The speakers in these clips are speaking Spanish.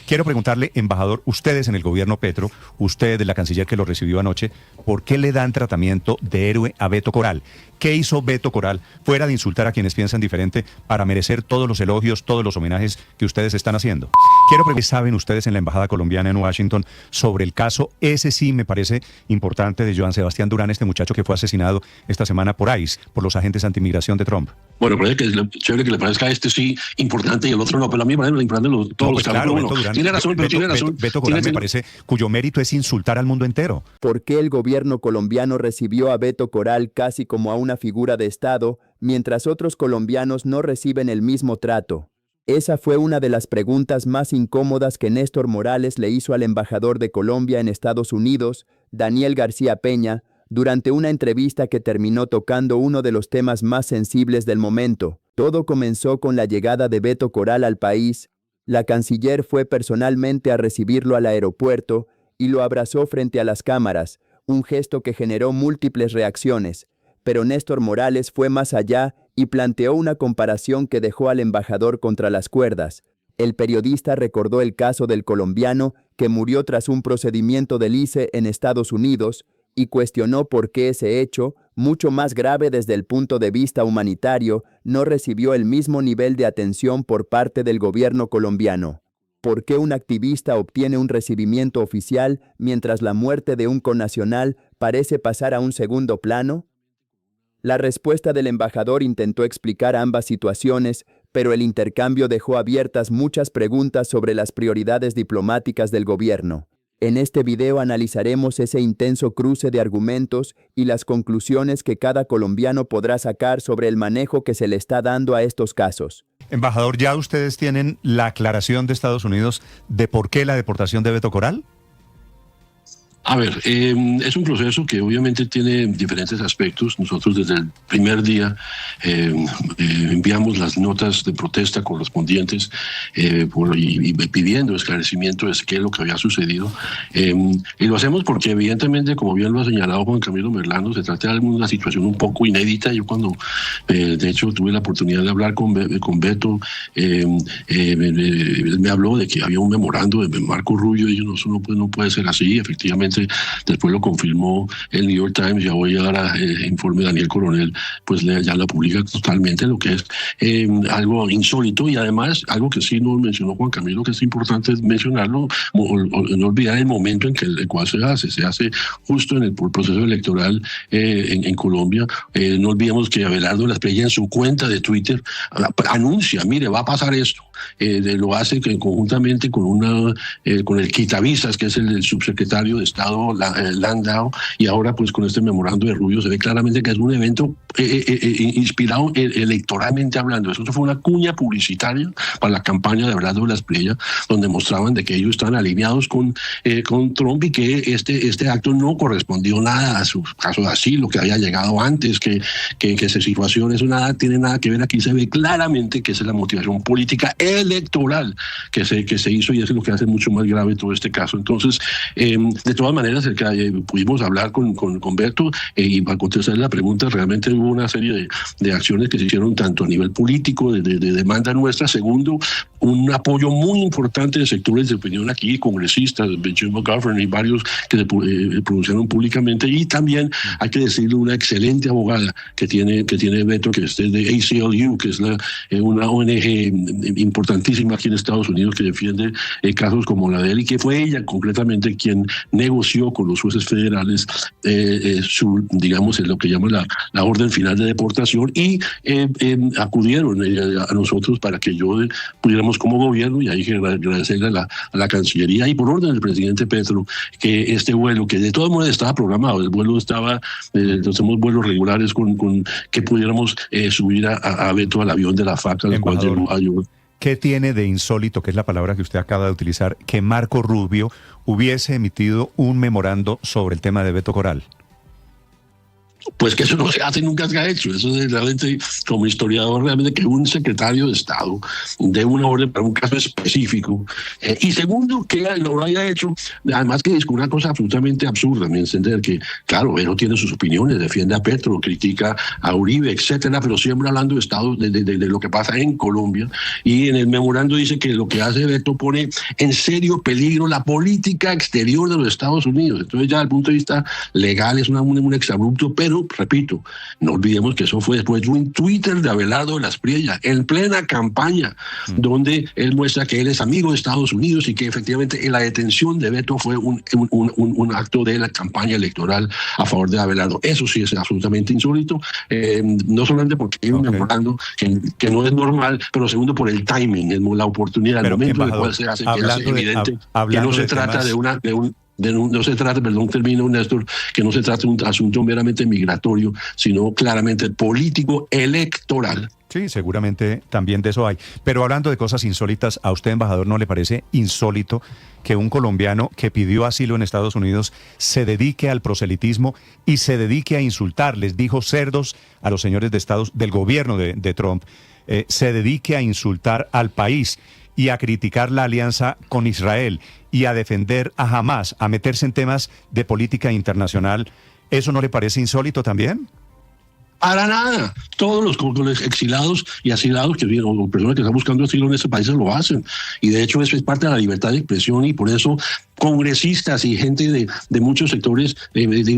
Quiero preguntarle, embajador, ustedes en el gobierno Petro, usted, la canciller que lo recibió anoche, ¿por qué le dan tratamiento de héroe a Beto Coral? ¿Qué hizo Beto Coral, fuera de insultar a quienes piensan diferente, para merecer todos los elogios, todos los homenajes que ustedes están haciendo? Quiero preguntar, ¿qué saben ustedes en la Embajada Colombiana en Washington sobre el caso, ese sí me parece importante, de Joan Sebastián Durán, este muchacho que fue asesinado esta semana por ICE, por los agentes antimigración de Trump? Bueno, parece que es chévere que le parezca este sí importante y el otro no, pero a mí me parece importante todos los casos. Claro, Beto Durán, tiene razón, pero tiene razón. Beto Coral me parece cuyo mérito es insultar al mundo entero. ¿Por qué el gobierno colombiano recibió a Beto Coral casi como a una figura de Estado, mientras otros colombianos no reciben el mismo trato? Esa fue una de las preguntas más incómodas que Néstor Morales le hizo al embajador de Colombia en Estados Unidos, Daniel García Peña, durante una entrevista que terminó tocando uno de los temas más sensibles del momento. Todo comenzó con la llegada de Beto Coral al país. La canciller fue personalmente a recibirlo al aeropuerto y lo abrazó frente a las cámaras, un gesto que generó múltiples reacciones. Pero Néstor Morales fue más allá y planteó una comparación que dejó al embajador contra las cuerdas. El periodista recordó el caso del colombiano que murió tras un procedimiento del ICE en Estados Unidos y cuestionó por qué ese hecho, mucho más grave desde el punto de vista humanitario, no recibió el mismo nivel de atención por parte del gobierno colombiano. ¿Por qué un activista obtiene un recibimiento oficial mientras la muerte de un connacional parece pasar a un segundo plano? La respuesta del embajador intentó explicar ambas situaciones, pero el intercambio dejó abiertas muchas preguntas sobre las prioridades diplomáticas del gobierno. En este video analizaremos ese intenso cruce de argumentos y las conclusiones que cada colombiano podrá sacar sobre el manejo que se le está dando a estos casos. Embajador, ¿ya ustedes tienen la aclaración de Estados Unidos de por qué la deportación de Beto Coral? A ver, es un proceso que obviamente tiene diferentes aspectos. Nosotros desde el primer día enviamos las notas de protesta correspondientes y pidiendo esclarecimiento de qué es lo que había sucedido. Y lo hacemos porque evidentemente, como bien lo ha señalado Juan Camilo Merlano, se trata de una situación un poco inédita. Yo cuando, de hecho, tuve la oportunidad de hablar con Beto, me habló de que había un memorando de Marco Rubio y yo, no puede ser así, efectivamente. Después lo confirmó el New York Times y hoy ahora el informe de Daniel Coronel pues ya la publica totalmente, lo que es algo insólito y además algo que sí nos mencionó Juan Camilo, que es importante mencionarlo, no olvidar el momento en el cual se hace justo en el proceso electoral en Colombia. No olvidemos que Abelardo Lasprilla en su cuenta de Twitter anuncia, mire, va a pasar esto. Lo hace conjuntamente con el quitavisas, que es el subsecretario de Estado Landau, y ahora pues con este memorando de Rubio se ve claramente que es un evento inspirado electoralmente hablando. Eso fue una cuña publicitaria para la campaña de Abelardo Lasprilla, donde mostraban de que ellos están alineados con Trump y que este acto no correspondió nada a su caso de asilo, que había llegado antes, que esa situación tiene nada que ver. Aquí se ve claramente que esa es la motivación política electoral que se hizo, y eso es lo que hace mucho más grave todo este caso. Entonces, de todas maneras, pudimos hablar con Beto y para contestar la pregunta, realmente hubo una serie de acciones que se hicieron tanto a nivel político, de demanda nuestra. Segundo, un apoyo muy importante de sectores de opinión aquí, congresistas, Jim McGovern y varios que se pronunciaron públicamente, y también hay que decirle una excelente abogada que tiene Beto, que es de ACLU, que es una ONG importantísima aquí en Estados Unidos que defiende casos como la de él, y que fue ella concretamente quien negoció con los jueces federales digamos, lo que llaman la orden final de deportación, y acudieron a nosotros para que pudiéramos como gobierno, y hay que agradecerle a la Cancillería y por orden del presidente Petro, que este vuelo, que de todas maneras estaba programado, el vuelo estaba, hacemos vuelos regulares que pudiéramos subir a Beto al avión de la FAC, al cual ayudó. ¿Qué tiene de insólito, que es la palabra que usted acaba de utilizar, que Marco Rubio hubiese emitido un memorando sobre el tema de Beto Coral? Pues que eso no se hace, nunca se ha hecho. Eso es realmente, como historiador, realmente que un secretario de Estado dé una orden para un caso específico. Y segundo, que lo haya hecho, además que es una cosa absolutamente absurda, me entender que, claro, él no tiene sus opiniones, defiende a Petro, critica a Uribe, etcétera, pero siempre hablando de Estado, de lo que pasa en Colombia. Y en el memorando dice que lo que hace Beto pone en serio peligro la política exterior de los Estados Unidos. Entonces, ya desde el punto de vista legal es un exabrupto, pero repito, no olvidemos que eso fue después de un Twitter de Abelardo de las Priellas, en plena campaña, donde él muestra que él es amigo de Estados Unidos y que efectivamente la detención de Beto fue un acto de la campaña electoral a favor de Abelardo. Eso sí es absolutamente insólito, no solamente porque hay un memorando que no es normal, pero segundo por el timing, la oportunidad, el momento en el cual se hace evidente que no se trata no se trata, perdón, termino, Néstor, que no se trata de un asunto meramente migratorio, sino claramente político electoral. Sí, seguramente también de eso hay. Pero hablando de cosas insólitas, ¿a usted, embajador, no le parece insólito que un colombiano que pidió asilo en Estados Unidos se dedique al proselitismo y se dedique a insultar? Les dijo cerdos a los señores de Estados, del gobierno de Trump, se dedique a insultar al país y a criticar la alianza con Israel y a defender a Hamás, a meterse en temas de política internacional. ¿Eso no le parece insólito también? Para nada. Todos los exilados y asilados que vienen, o personas que están buscando asilo en ese país lo hacen. Y de hecho eso es parte de la libertad de expresión, y por eso congresistas y gente de muchos sectores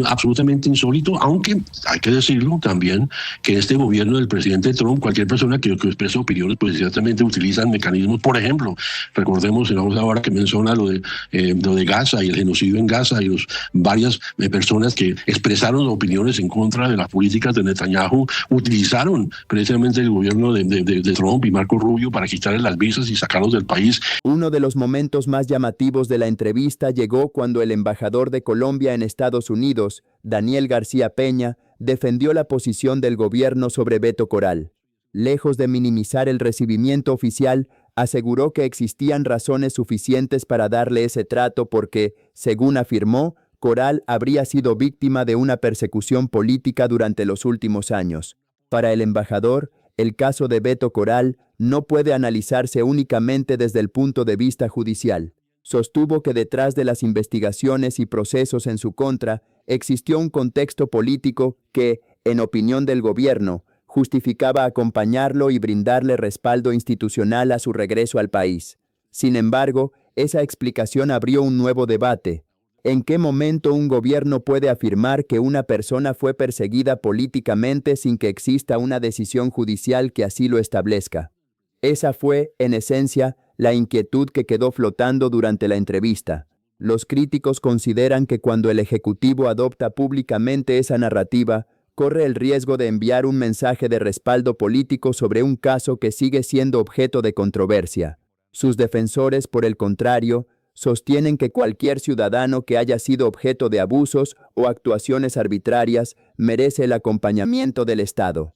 absolutamente insólito, aunque hay que decirlo también que este gobierno del presidente Trump, cualquier persona que exprese opiniones, pues ciertamente utilizan mecanismos. Por ejemplo, recordemos ahora que menciona lo de Gaza y el genocidio en Gaza y varias personas que expresaron opiniones en contra de las políticas de Netanyahu, utilizaron precisamente el gobierno de Trump y Marco Rubio para quitarle las visas y sacarlos del país. Uno de los momentos más llamativos de la entrevista llegó cuando el embajador de Colombia en Estados Unidos, Daniel García Peña, defendió la posición del gobierno sobre Beto Coral. Lejos de minimizar el recibimiento oficial, aseguró que existían razones suficientes para darle ese trato porque, según afirmó, Coral habría sido víctima de una persecución política durante los últimos años. Para el embajador, el caso de Beto Coral no puede analizarse únicamente desde el punto de vista judicial. Sostuvo que detrás de las investigaciones y procesos en su contra existió un contexto político que, en opinión del gobierno, justificaba acompañarlo y brindarle respaldo institucional a su regreso al país. Sin embargo, esa explicación abrió un nuevo debate. ¿En qué momento un gobierno puede afirmar que una persona fue perseguida políticamente sin que exista una decisión judicial que así lo establezca? Esa fue, en esencia, la inquietud que quedó flotando durante la entrevista. Los críticos consideran que cuando el Ejecutivo adopta públicamente esa narrativa, corre el riesgo de enviar un mensaje de respaldo político sobre un caso que sigue siendo objeto de controversia. Sus defensores, por el contrario, sostienen que cualquier ciudadano que haya sido objeto de abusos o actuaciones arbitrarias merece el acompañamiento del Estado.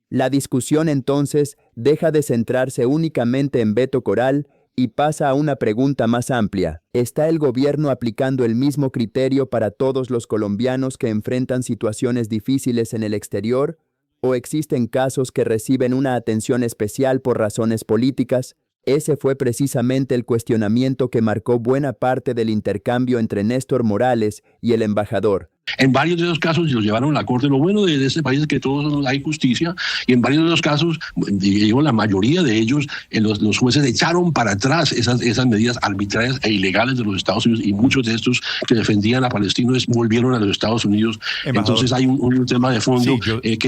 La discusión entonces deja de centrarse únicamente en Beto Coral y pasa a una pregunta más amplia. ¿Está el gobierno aplicando el mismo criterio para todos los colombianos que enfrentan situaciones difíciles en el exterior? ¿O existen casos que reciben una atención especial por razones políticas? Ese fue precisamente el cuestionamiento que marcó buena parte del intercambio entre Néstor Morales y el embajador. En varios de esos casos los llevaron a la corte. Lo bueno de este país es que todos hay justicia, y en varios de los casos, digo, la mayoría de ellos, los jueces echaron para atrás esas medidas arbitrarias e ilegales de los Estados Unidos, y muchos de estos que defendían a palestinos volvieron a los Estados Unidos. Embajador, entonces hay un tema de fondo, sí,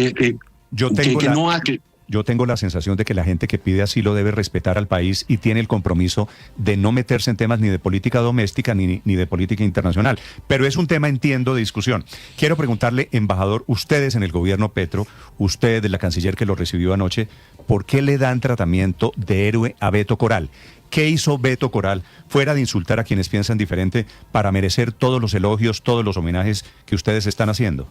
Yo tengo la sensación de que la gente que pide asilo debe respetar al país y tiene el compromiso de no meterse en temas ni de política doméstica ni de política internacional. Pero es un tema, entiendo, de discusión. Quiero preguntarle, embajador, ustedes en el gobierno Petro, usted, la canciller que lo recibió anoche, ¿por qué le dan tratamiento de héroe a Beto Coral? ¿Qué hizo Beto Coral, fuera de insultar a quienes piensan diferente, para merecer todos los elogios, todos los homenajes que ustedes están haciendo?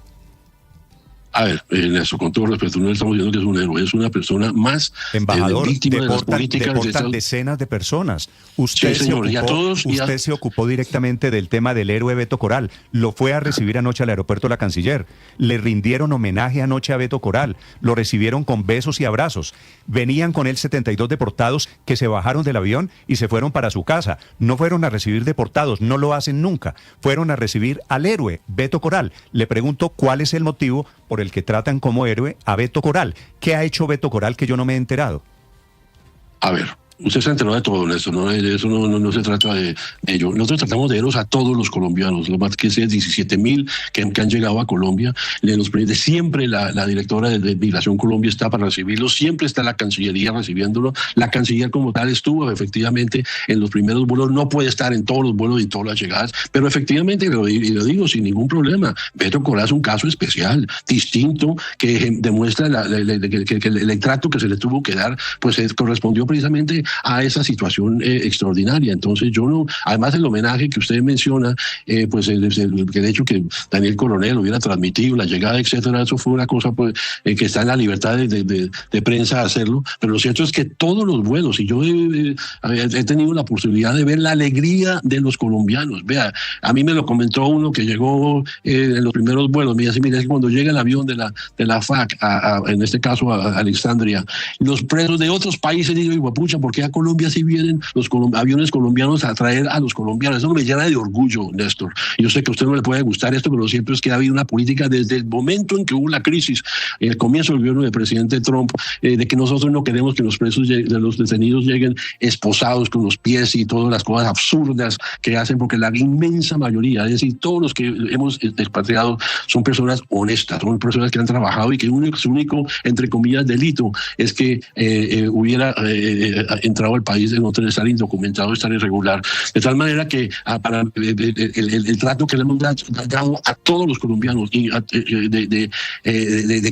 A ver, Néstor, con todo respeto, no le estamos diciendo que es un héroe, es una persona más embajador, víctima de las políticas deportan decenas de personas. Usted, sí, señor, usted se ocupó directamente del tema del héroe Beto Coral. Lo fue a recibir anoche al aeropuerto La Canciller. Le rindieron homenaje anoche a Beto Coral. Lo recibieron con besos y abrazos. Venían con él 72 deportados que se bajaron del avión y se fueron para su casa. No fueron a recibir deportados, no lo hacen nunca. Fueron a recibir al héroe Beto Coral. Le pregunto cuál es el motivo por el que tratan como héroe a Beto Coral. ¿Qué ha hecho Beto Coral que yo no me he enterado? A ver, usted se enteró de todo, Néstor, ¿no? Eso no se trata de ello. Nosotros tratamos de héroes a todos los colombianos, lo más que sea 17.000 que han llegado a Colombia. Siempre la directora de Migración Colombia está para recibirlos, siempre está la Cancillería recibiéndolo. La Canciller como tal estuvo efectivamente en los primeros vuelos, no puede estar en todos los vuelos y todas las llegadas, pero efectivamente, lo digo sin ningún problema, Beto Coral es un caso especial, distinto, que demuestra que el trato que se le tuvo que dar, pues correspondió precisamente a esa situación extraordinaria. Entonces yo no, además el homenaje que usted menciona, pues el hecho que Daniel Coronel hubiera transmitido la llegada, etcétera, eso fue una cosa pues que está en la libertad de prensa hacerlo, pero lo cierto es que todos los vuelos, y yo he tenido la posibilidad de ver la alegría de los colombianos. Vea, a mí me lo comentó uno que llegó en los primeros vuelos, mira, es que cuando llega el avión de la FAC, en este caso a Alexandria, los presos de otros países, digo, pucha, ¿por qué a Colombia sí vienen los aviones colombianos a traer a los colombianos? Eso me llena de orgullo, Néstor. Yo sé que a usted no le puede gustar esto, pero lo cierto es que ha habido una política desde el momento en que hubo la crisis, en el comienzo del gobierno del presidente Trump, de que nosotros no queremos que los presos de los detenidos lleguen esposados con los pies y todas las cosas absurdas que hacen, porque la inmensa mayoría, es decir, todos los que hemos expatriado son personas honestas, son personas que han trabajado y que su único, entre comillas, delito es que hubiera entrado al país de no estar indocumentado, estar irregular. De tal manera que para el trato que le hemos dado a todos los colombianos y de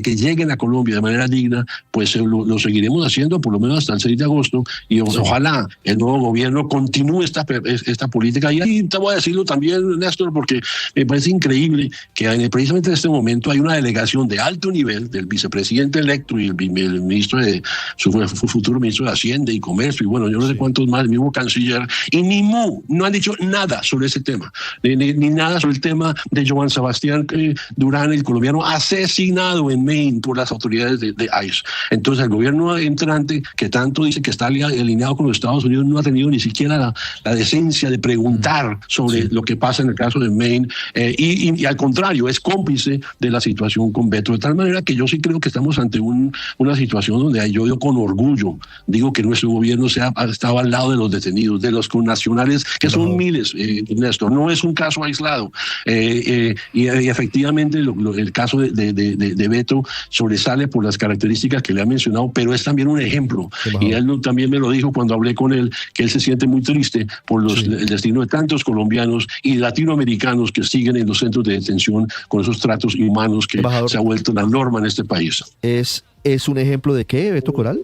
que lleguen a Colombia de manera digna, pues lo seguiremos haciendo por lo menos hasta el 6 de agosto y ojalá el nuevo gobierno continúe esta política. Y ahí te voy a decirlo también, Néstor, porque me parece increíble que precisamente en este momento hay una delegación de alto nivel del vicepresidente electo y el ministro de su futuro ministro de Hacienda y Comercio, y bueno, yo no sé cuántos más, el mismo canciller, y no han dicho nada sobre ese tema, ni nada sobre el tema de Joan Sebastián Durán, el colombiano asesinado en Maine por las autoridades de ICE. Entonces el gobierno entrante, que tanto dice que está alineado con los Estados Unidos, no ha tenido ni siquiera la decencia de preguntar sobre lo que pasa en el caso de Maine, y al contrario, es cómplice de la situación con Beto, de tal manera que yo sí creo que estamos ante una situación donde yo con orgullo digo que nuestro gobierno estaba al lado de los detenidos, de los connacionales, que son miles, Néstor, no es un caso aislado, y efectivamente el caso de Beto sobresale por las características que le ha mencionado, pero es también un ejemplo, y él también me lo dijo cuando hablé con él, que él se siente muy triste por el destino de tantos colombianos y latinoamericanos que siguen en los centros de detención con esos tratos inhumanos que se ha vuelto la norma en este país. ¿Es un ejemplo de qué, Beto Coral?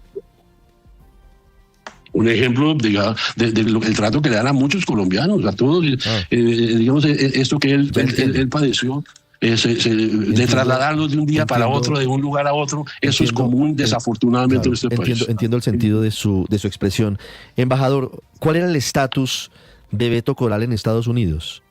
Un ejemplo del trato que le dan a muchos colombianos, a todos, digamos, esto que él padeció. De trasladarlos de un día para otro, de un lugar a otro, eso es común, desafortunadamente, en este país. Entiendo el sentido de su expresión. Embajador, ¿cuál era el estatus de Beto Coral en Estados Unidos?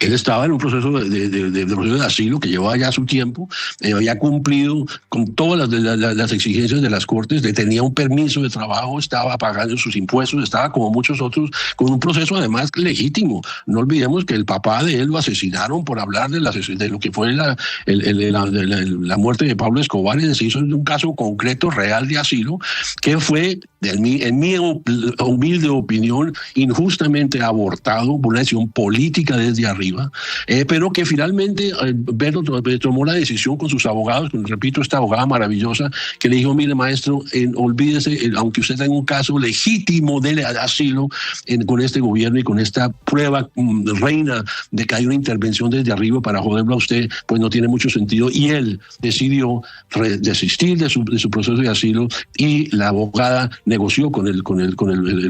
Él estaba en un proceso de asilo que llevaba ya su tiempo, había cumplido con todas las exigencias de las cortes, tenía un permiso de trabajo, estaba pagando sus impuestos, estaba como muchos otros con un proceso además legítimo. No olvidemos que el papá de él lo asesinaron por hablar de lo que fue la muerte de Pablo Escobar, y se hizo un caso concreto, real de asilo, que fue, en mi humilde opinión, injustamente abortado por una decisión política desde arriba, pero que finalmente Beto tomó la decisión con sus abogados, repito, esta abogada maravillosa, que le dijo: mire, maestro, olvídese, aunque usted tenga un caso legítimo de asilo con este gobierno y con esta prueba reina de que hay una intervención desde arriba para joderlo a usted, pues no tiene mucho sentido. Y él decidió desistir de su proceso de asilo, y la abogada negoció con el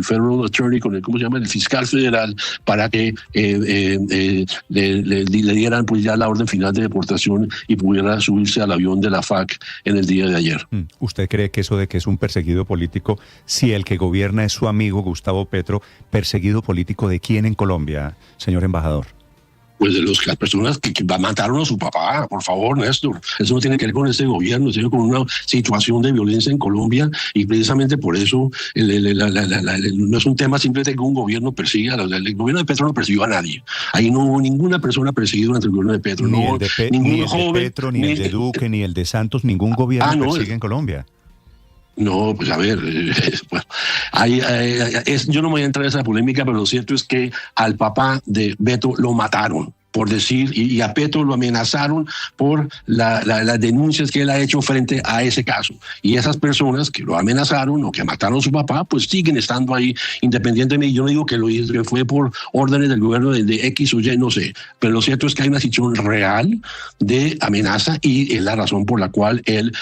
Federal Attorney, ¿cómo se llama? El fiscal federal, para que le dieran pues ya la orden final de deportación y pudiera subirse al avión de la FARC en el día de ayer. ¿Usted cree que eso de que es un perseguido político, si el que gobierna es su amigo Gustavo Petro, perseguido político de quién en Colombia, señor embajador? Pues de las personas que mataron a su papá, por favor, Néstor. Eso no tiene que ver con este gobierno, tiene que ver con una situación de violencia en Colombia, y precisamente por eso no es un tema simplemente que un gobierno persiga. El gobierno de Petro no persiguió a nadie. Ahí no hubo ninguna persona perseguida durante el gobierno de Petro. Ni No, el de Petro, ni el de Duque, ni el de Santos, ningún gobierno persigue en Colombia. No, pues a ver, bueno, yo no me voy a entrar en esa polémica, pero lo cierto es que al papá de Beto lo mataron, por decir, y a Petro lo amenazaron por las denuncias que él ha hecho frente a ese caso. Y esas personas que lo amenazaron o que mataron a su papá, pues siguen estando ahí independientemente. Yo no digo que lo hizo, que fue por órdenes del gobierno de X o Y, no sé. Pero lo cierto es que hay una situación real de amenaza, y es la razón por la cual él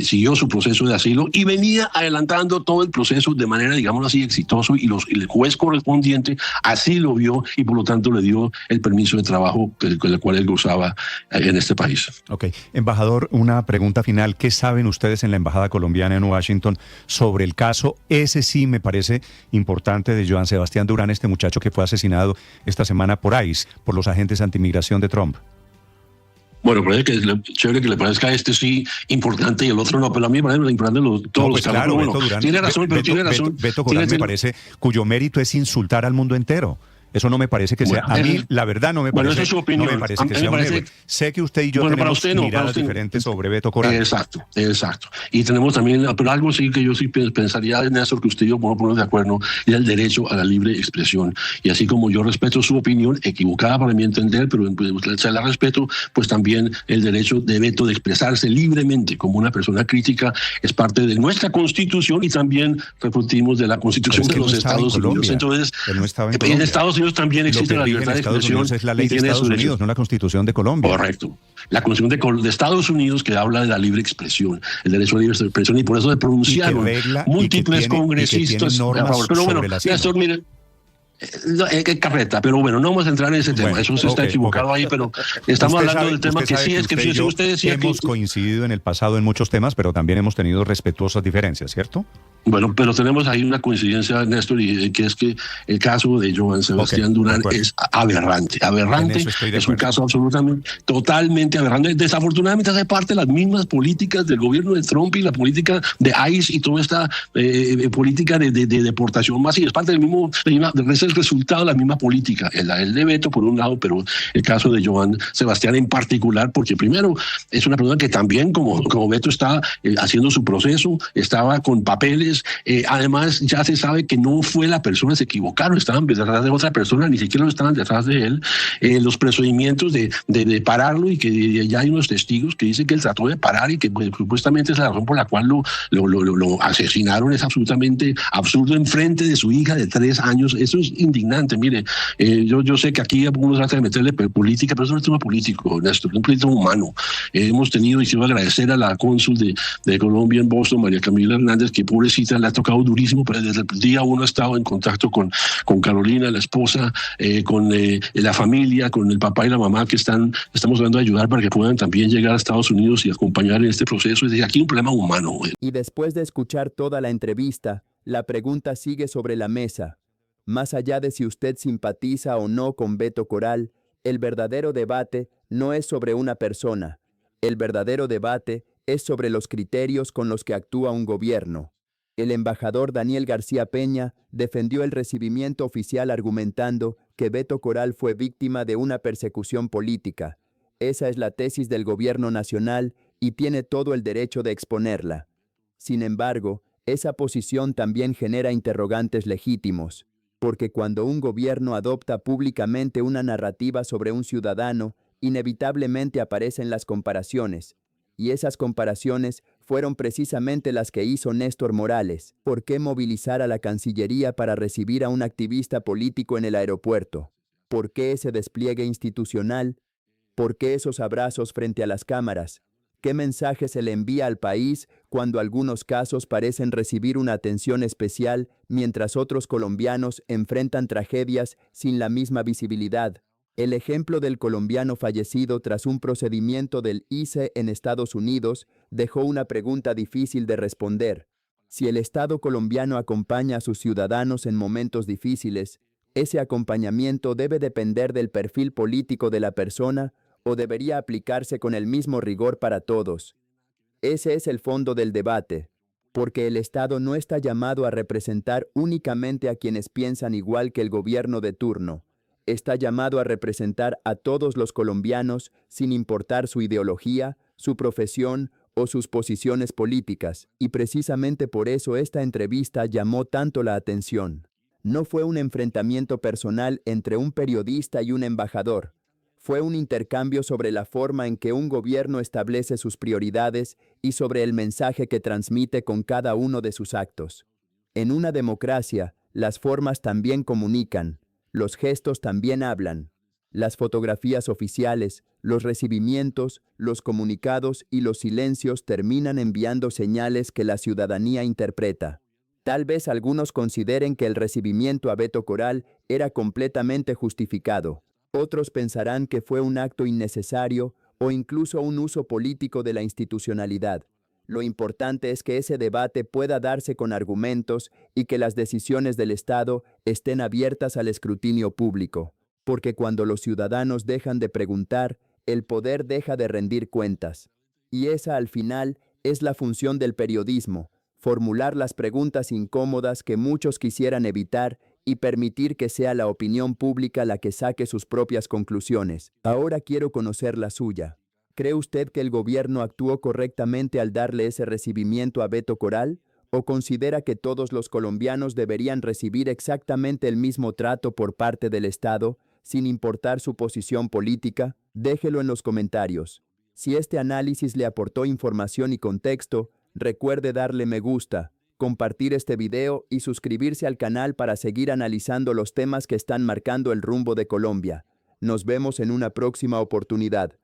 siguió su proceso de asilo y venía adelantando todo el proceso de manera, digamos así, exitoso, y el juez correspondiente así lo vio, y por lo tanto le dio el permiso de trabajo con el cual él gozaba en este país. Ok. Embajador, una pregunta final. ¿Qué saben ustedes en la Embajada Colombiana en Washington sobre el caso? Ese sí me parece importante, de Joan Sebastián Durán, este muchacho que fue asesinado esta semana por ICE, por los agentes antimigración de Trump. Bueno, parece que es chévere que le parezca este sí importante y el otro no, pero a mí me parece importante todos los casos. Claro, bueno, Beto Durán, tiene razón, pero tiene razón. Beto Durán me parece cuyo mérito es insultar al mundo entero. Eso no me parece que sea, a mí la verdad no me parece, eso es su opinión. No me parece que sea un héroe. Sé que usted y yo tenemos miradas diferentes sobre Beto Coral. Exacto. Y tenemos también, pero algo sí que yo sí pensaría, Néstor, que usted y yo podemos ponernos de acuerdo, y el derecho a la libre expresión. Y así como yo respeto su opinión, equivocada para mi entender, pero usted se la respeto, pues también el derecho de Beto de expresarse libremente como una persona crítica es parte de nuestra Constitución, y también repetimos de la Constitución de los Estados Unidos. Entonces, en Estados Unidos también existe la libertad de expresión. Es la ley de Estados Unidos, no la Constitución de Colombia. Correcto. La Constitución de Estados Unidos, que habla de la libre expresión, el derecho a la libre expresión, y por eso se pronunciaron múltiples congresistas. Pero bueno, Néstor, mire, carreta, pero bueno, no vamos a entrar en ese tema. Eso se está equivocado ahí, pero estamos hablando del tema que sí es que usted decía que hemos coincidido en el pasado en muchos temas, pero también hemos tenido respetuosas diferencias, ¿cierto? Bueno, pero tenemos ahí una coincidencia, Néstor, y que es que el caso de Joan Sebastián Durán es aberrante. Es un caso absolutamente, totalmente aberrante. Desafortunadamente hace parte de las mismas políticas del gobierno de Trump y la política de ICE y toda esta política de deportación masiva. Es parte del mismo, es el resultado de la misma política. El de Beto, por un lado, pero el caso de Joan Sebastián en particular, porque primero es una persona que también, como Beto, está haciendo su proceso, estaba con papeles. Además, ya se sabe que no fue la persona, se equivocaron, estaban detrás de otra persona, ni siquiera estaban detrás de él. Los procedimientos de pararlo, y que ya hay unos testigos que dicen que él trató de parar y que pues, supuestamente es la razón por la cual lo asesinaron, es absolutamente absurdo enfrente de su hija de 3 años. Eso es indignante. Mire, yo sé que aquí algunos tratan de meterle política, pero eso no es un tema político, Néstor, es un político humano. Hemos tenido, y quiero agradecer a la cónsul de Colombia en Boston, María Camila Hernández, que pobrecita le ha tocado durísimo, pero desde el día uno ha estado en contacto con Carolina, la esposa, con la familia, con el papá y la mamá, que estamos tratando de ayudar para que puedan también llegar a Estados Unidos y acompañar en este proceso. Es decir, aquí hay un problema humano. Y después de escuchar toda la entrevista, la pregunta sigue sobre la mesa. Más allá de si usted simpatiza o no con Beto Coral, el verdadero debate no es sobre una persona. El verdadero debate es sobre los criterios con los que actúa un gobierno. El embajador Daniel García Peña defendió el recibimiento oficial argumentando que Beto Coral fue víctima de una persecución política. Esa es la tesis del gobierno nacional y tiene todo el derecho de exponerla. Sin embargo, esa posición también genera interrogantes legítimos, porque cuando un gobierno adopta públicamente una narrativa sobre un ciudadano, inevitablemente aparecen las comparaciones. Y esas comparaciones fueron precisamente las que hizo Néstor Morales. ¿Por qué movilizar a la Cancillería para recibir a un activista político en el aeropuerto? ¿Por qué ese despliegue institucional? ¿Por qué esos abrazos frente a las cámaras? ¿Qué mensaje se le envía al país cuando algunos casos parecen recibir una atención especial mientras otros colombianos enfrentan tragedias sin la misma visibilidad? El ejemplo del colombiano fallecido tras un procedimiento del ICE en Estados Unidos dejó una pregunta difícil de responder. Si el Estado colombiano acompaña a sus ciudadanos en momentos difíciles, ¿ese acompañamiento debe depender del perfil político de la persona o debería aplicarse con el mismo rigor para todos? Ese es el fondo del debate, porque el Estado no está llamado a representar únicamente a quienes piensan igual que el gobierno de turno. Está llamado a representar a todos los colombianos sin importar su ideología, su profesión o sus posiciones políticas, y precisamente por eso esta entrevista llamó tanto la atención. No fue un enfrentamiento personal entre un periodista y un embajador. Fue un intercambio sobre la forma en que un gobierno establece sus prioridades y sobre el mensaje que transmite con cada uno de sus actos. En una democracia, las formas también comunican. Los gestos también hablan. Las fotografías oficiales, los recibimientos, los comunicados y los silencios terminan enviando señales que la ciudadanía interpreta. Tal vez algunos consideren que el recibimiento a Beto Coral era completamente justificado. Otros pensarán que fue un acto innecesario o incluso un uso político de la institucionalidad. Lo importante es que ese debate pueda darse con argumentos y que las decisiones del Estado estén abiertas al escrutinio público, porque cuando los ciudadanos dejan de preguntar, el poder deja de rendir cuentas. Y esa, al final, es la función del periodismo, formular las preguntas incómodas que muchos quisieran evitar y permitir que sea la opinión pública la que saque sus propias conclusiones. Ahora quiero conocer la suya. ¿Cree usted que el gobierno actuó correctamente al darle ese recibimiento a Beto Coral? ¿O considera que todos los colombianos deberían recibir exactamente el mismo trato por parte del Estado, sin importar su posición política? Déjelo en los comentarios. Si este análisis le aportó información y contexto, recuerde darle me gusta, compartir este video y suscribirse al canal para seguir analizando los temas que están marcando el rumbo de Colombia. Nos vemos en una próxima oportunidad.